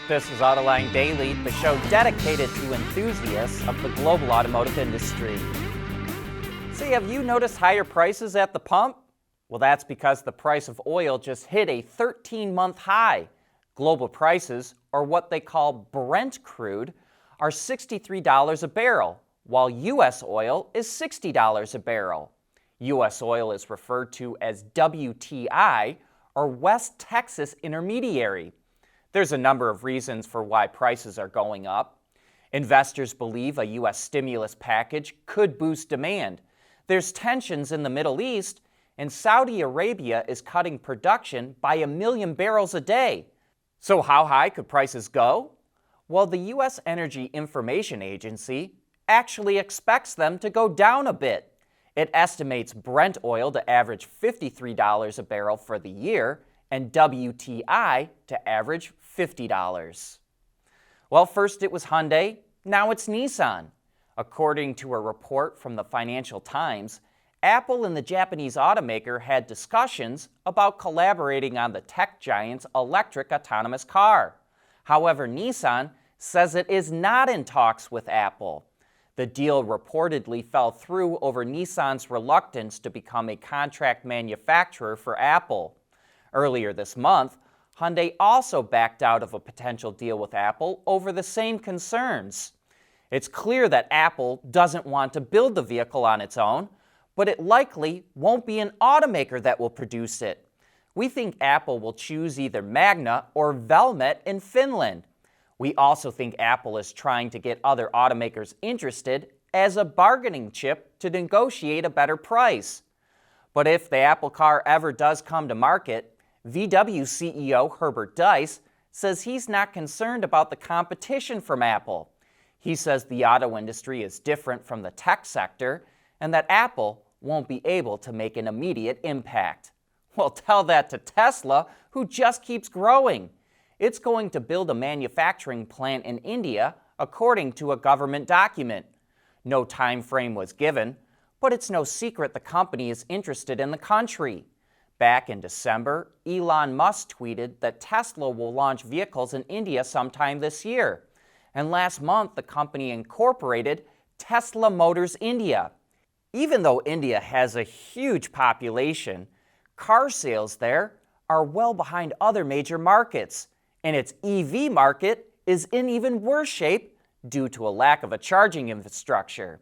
This is Autoline Daily, the show dedicated to enthusiasts of the global automotive industry. Say, have you noticed higher prices at the pump? Well, that's because the price of oil just hit a 13-month high. Global prices, or what they call Brent crude, are $63 a barrel, while U.S. oil is $60 a barrel. U.S. oil is referred to as WTI, or West Texas Intermediary. There's a number of reasons for why prices are going up. Investors believe a U.S. stimulus package could boost demand. There's tensions in the Middle East, and Saudi Arabia is cutting production by 1 million barrels a day. So how high could prices go? Well, the U.S. Energy Information Agency actually expects them to go down a bit. It estimates Brent oil to average $53 a barrel for the year and WTI to average $50. Well, first it was Hyundai, now it's Nissan. According to a report from the Financial Times, Apple and the Japanese automaker had discussions about collaborating on the tech giant's electric autonomous car. However, Nissan says it is not in talks with Apple. The deal reportedly fell through over Nissan's reluctance to become a contract manufacturer for Apple. Earlier this month, Hyundai also backed out of a potential deal with Apple over the same concerns. It's clear that Apple doesn't want to build the vehicle on its own, but it likely won't be an automaker that will produce it. We think Apple will choose either Magna or Valmet in Finland. We also think Apple is trying to get other automakers interested as a bargaining chip to negotiate a better price. But if the Apple car ever does come to market, VW CEO Herbert Diess says he's not concerned about the competition from Apple. He says the auto industry is different from the tech sector and that Apple won't be able to make an immediate impact. Well, tell that to Tesla, who just keeps growing. It's going to build a manufacturing plant in India, according to a government document. No time frame was given, but it's no secret the company is interested in the country. Back in December, Elon Musk tweeted that Tesla will launch vehicles in India sometime this year. And last month, the company incorporated Tesla Motors India. Even though India has a huge population, car sales there are well behind other major markets, and its EV market is in even worse shape due to a lack of a charging infrastructure.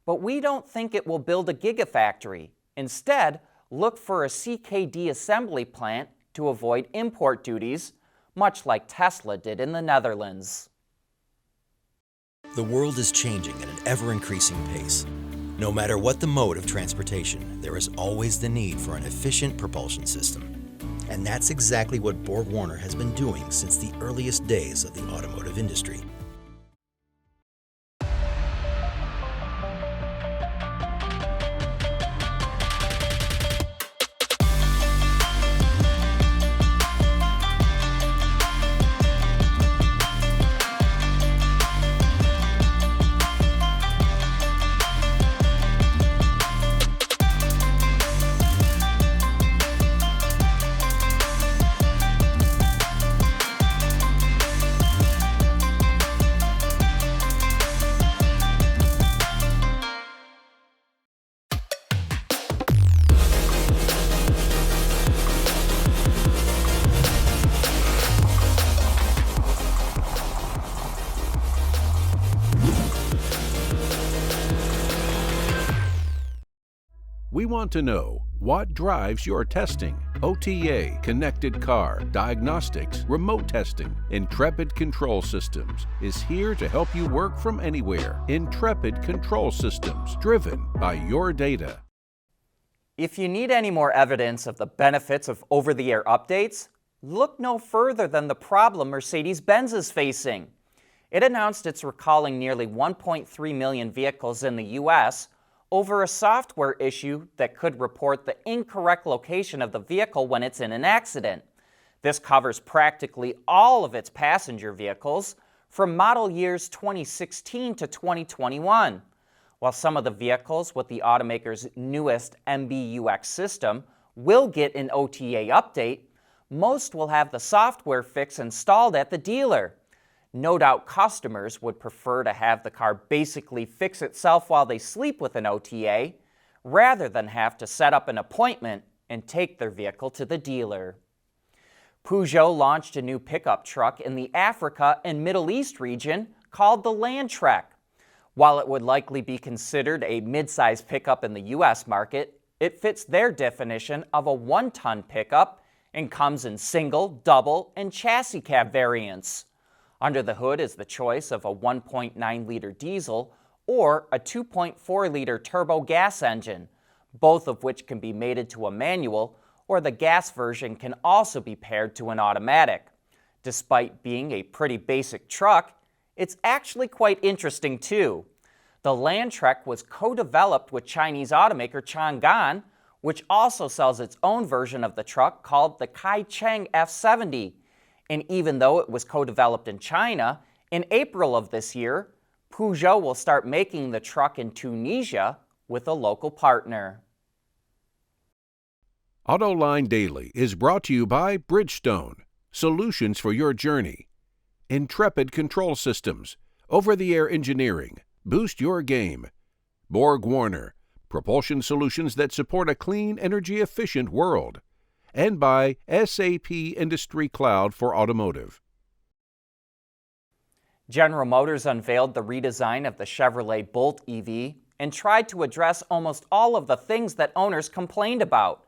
But we don't think it will build a gigafactory. Instead, look for a CKD assembly plant to avoid import duties, much like Tesla did in the Netherlands. The world is changing at an ever-increasing pace. No matter what the mode of transportation, there is always the need for an efficient propulsion system. And that's exactly what BorgWarner has been doing since the earliest days of the automotive industry. We want to know what drives your testing. OTA, connected car, diagnostics, remote testing. Intrepid Control Systems is here to help you work from anywhere. Intrepid Control Systems, driven by your data. If you need any more evidence of the benefits of over-the-air updates, look no further than the problem Mercedes-Benz is facing. It announced it's recalling nearly 1.3 million vehicles in the U.S. over a software issue that could report the incorrect location of the vehicle when it's in an accident. This covers practically all of its passenger vehicles from model years 2016 to 2021. While some of the vehicles with the automaker's newest MBUX system will get an OTA update, most will have the software fix installed at the dealer. No doubt customers would prefer to have the car basically fix itself while they sleep with an OTA, rather than have to set up an appointment and take their vehicle to the dealer. Peugeot launched a new pickup truck in the Africa and Middle East region called the Landtrek. While it would likely be considered a mid-size pickup in the U.S. market, it fits their definition of a 1-ton pickup and comes in single, double, and chassis cab variants. Under the hood is the choice of a 1.9-liter diesel or a 2.4-liter turbo gas engine, both of which can be mated to a manual, or the gas version can also be paired to an automatic. Despite being a pretty basic truck, it's actually quite interesting too. The Landtrek was co-developed with Chinese automaker Changan, which also sells its own version of the truck called the Kaicheng F70. And even though it was co-developed in China, in April of this year, Peugeot will start making the truck in Tunisia with a local partner. Autoline Daily is brought to you by Bridgestone, solutions for your journey. Intrepid Control Systems, over-the-air engineering, boost your game. Borg Warner, propulsion solutions that support a clean, energy-efficient world. And by SAP Industry Cloud for Automotive. General Motors unveiled the redesign of the Chevrolet Bolt EV and tried to address almost all of the things that owners complained about.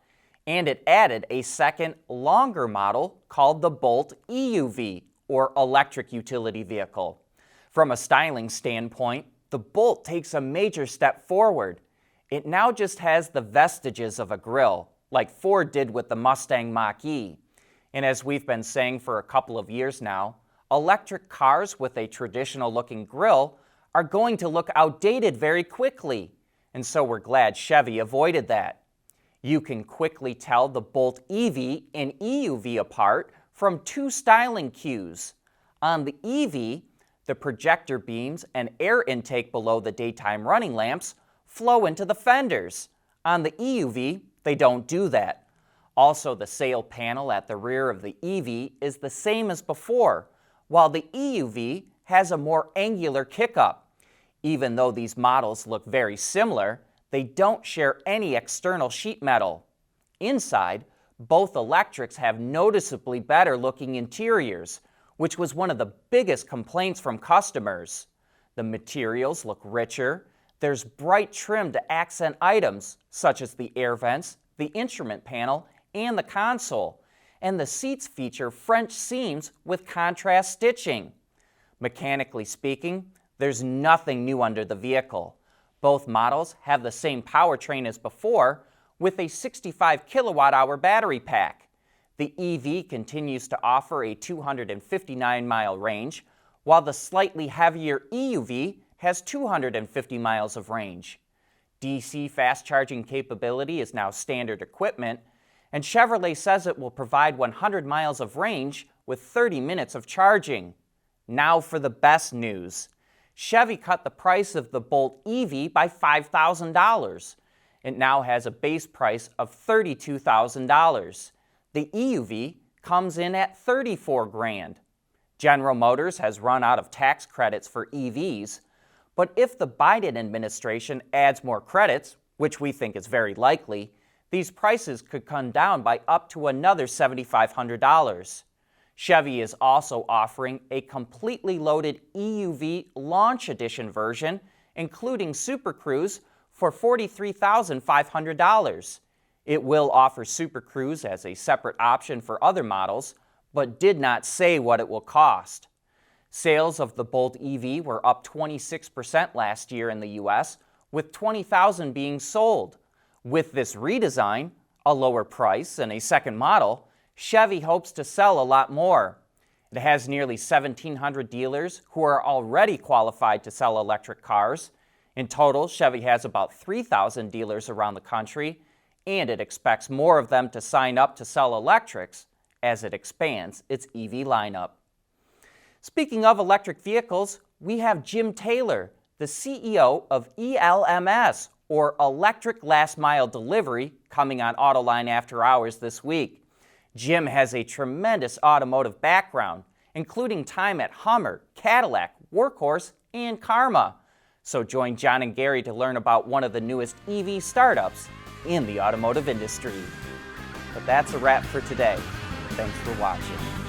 And it added a second, longer model called the Bolt EUV, or Electric Utility Vehicle. From a styling standpoint, the Bolt takes a major step forward. It now just has the vestiges of a grille, like Ford did with the Mustang Mach-E. And as we've been saying for a couple of years now, electric cars with a traditional-looking grille are going to look outdated very quickly. And so we're glad Chevy avoided that. You can quickly tell the Bolt EV and EUV apart from two styling cues. On the EV, the projector beams and air intake below the daytime running lamps flow into the fenders. On the EUV, they don't do that. Also, the sail panel at the rear of the EV is the same as before, while the EUV has a more angular kick-up. Even though these models look very similar, they don't share any external sheet metal. Inside, both electrics have noticeably better looking interiors, which was one of the biggest complaints from customers. The materials look richer. There's bright trim to accent items, such as the air vents, the instrument panel, and the console. And the seats feature French seams with contrast stitching. Mechanically speaking, there's nothing new under the vehicle. Both models have the same powertrain as before, with a 65 kilowatt-hour battery pack. The EV continues to offer a 259-mile range, while the slightly heavier EUV has 250 miles of range. DC fast charging capability is now standard equipment, and Chevrolet says it will provide 100 miles of range with 30 minutes of charging. Now for the best news. Chevy cut the price of the Bolt EV by $5,000. It now has a base price of $32,000. The EUV comes in at $34,000. General Motors has run out of tax credits for EVs, but if the Biden administration adds more credits, which we think is very likely, these prices could come down by up to another $7,500. Chevy is also offering a completely loaded EUV Launch Edition version, including Super Cruise, for $43,500. It will offer Super Cruise as a separate option for other models, but did not say what it will cost. Sales of the Bolt EV were up 26% last year in the U.S., with 20,000 being sold. With this redesign, a lower price, and a second model, Chevy hopes to sell a lot more. It has nearly 1,700 dealers who are already qualified to sell electric cars. In total, Chevy has about 3,000 dealers around the country, and it expects more of them to sign up to sell electrics as it expands its EV lineup. Speaking of electric vehicles, we have Jim Taylor, the CEO of ELMS, or Electric Last Mile Delivery, coming on Autoline After Hours this week. Jim has a tremendous automotive background, including time at Hummer, Cadillac, Workhorse, and Karma. So join John and Gary to learn about one of the newest EV startups in the automotive industry. But that's a wrap for today. Thanks for watching.